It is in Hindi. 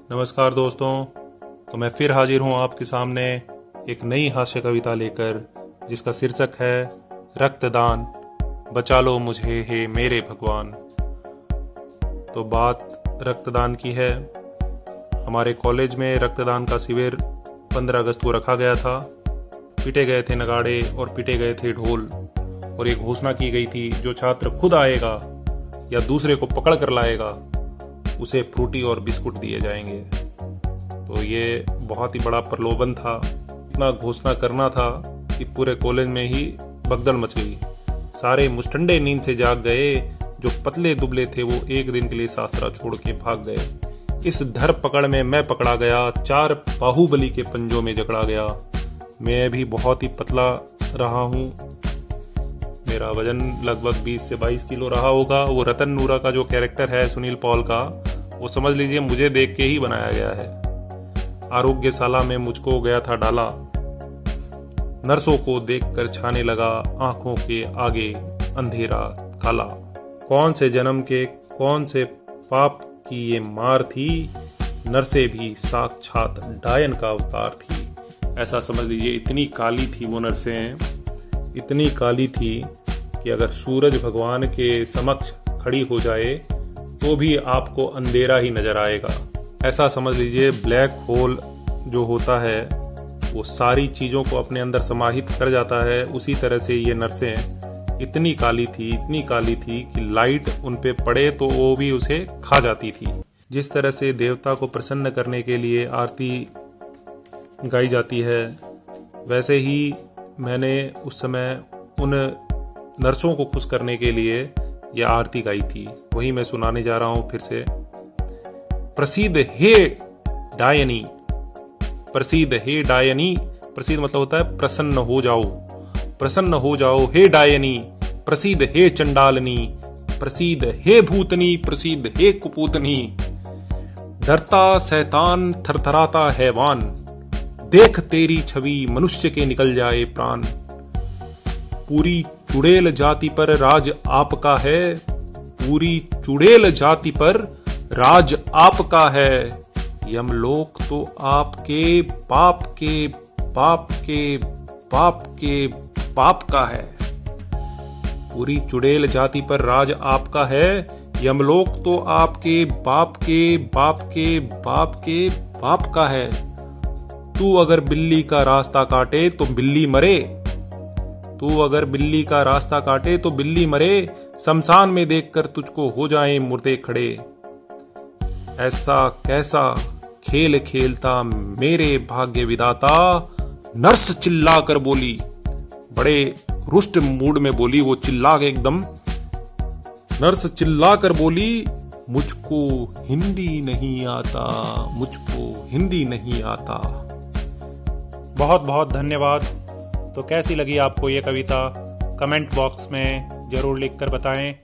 नमस्कार दोस्तों। तो मैं फिर हाजिर हूं आपके सामने एक नई हास्य कविता लेकर, जिसका शीर्षक है रक्तदान, बचा लो मुझे हे मेरे भगवान। तो बात रक्तदान की है। हमारे कॉलेज में रक्तदान का शिविर 15 अगस्त को रखा गया था। पीटे गए थे नगाड़े और पीटे गए थे ढोल, और एक घोषणा की गई थी, जो छात्र खुद आएगा या दूसरे को पकड़ कर लाएगा उसे फ्रूटी और बिस्कुट दिए जाएंगे। तो ये बहुत ही बड़ा प्रलोभन था। इतना घोषणा करना था कि पूरे कॉलेज में ही भगदड़ मच गई। सारे मुस्टंडे नींद से जाग गए। जो पतले दुबले थे वो एक दिन के लिए शास्त्रा छोड़ के भाग गए। इस धर पकड़ में मैं पकड़ा गया, 4 बाहुबली के पंजों में जकड़ा गया। मैं भी बहुत ही पतला रहा हूँ। मेरा वजन लगभग 20 से 22 किलो रहा होगा। वो रतन नूरा का जो कैरेक्टर है सुनील पॉल का, वो समझ लीजिए मुझे देख के ही बनाया गया है। आरोग्यशाला में मुझको गया था डाला, नर्सों को देखकर छाने लगा आंखों के आगे अंधेरा काला। कौन से जन्म के कौन से पाप की ये मार थी, नर्सें भी साक्षात डायन का अवतार थी। ऐसा समझ लीजिए, इतनी काली थी वो नर्सें, इतनी काली थी कि अगर सूरज भगवान के समक्ष खड़ी हो जाए तो भी आपको अंधेरा ही नजर आएगा। ऐसा समझ लीजिए, ब्लैक होल जो होता है वो सारी चीजों को अपने अंदर समाहित कर जाता है। उसी तरह से ये नर्सें इतनी काली थी कि लाइट उन पे पड़े तो वो भी उसे खा जाती थी। जिस तरह से देवता को प्रसन्न करने के लिए आरती गाई जाती है, वैसे ही मैंने उस समय उन नर्सों को खुश करने के लिए यह आरती गाई थी। वही मैं सुनाने जा रहा हूं फिर से। प्रसिद्ध हे डायनी, प्रसिद्ध हे डायनी। प्रसिद्ध मतलब होता है प्रसन्न हो जाओ, प्रसन्न हो जाओ हे डायनी। प्रसिद्ध हे चंडालनी, प्रसिद्ध हे भूतनी, प्रसिद्ध हे कुपूतनी। डरता शैतान थरथराता हैवान, देख तेरी छवि मनुष्य के निकल जाए प्राण। पूरी चुड़ैल जाति पर राज आपका है, पूरी चुड़ैल जाति पर राज आपका है। यमलोक तो आपके पाप के पाप के पाप के पाप का है। पूरी चुड़ैल जाति पर राज आपका है, यमलोक तो आपके बाप के बाप के बाप के बाप का है। तू अगर बिल्ली का रास्ता काटे तो बिल्ली मरे, तू अगर बिल्ली का रास्ता काटे तो बिल्ली मरे। शमशान में देखकर तुझको हो जाएं मुर्दे खड़े। ऐसा कैसा खेल खेलता मेरे भाग्य विधाता, नर्स चिल्ला कर बोली। बड़े रुष्ट मूड में बोली वो, चिल्ला के एकदम। नर्स चिल्ला कर बोली, मुझको हिंदी नहीं आता, मुझको हिंदी नहीं आता। बहुत बहुत धन्यवाद। तो कैसी लगी आपको ये कविता, कमेंट बॉक्स में जरूर लिखकर बताएं।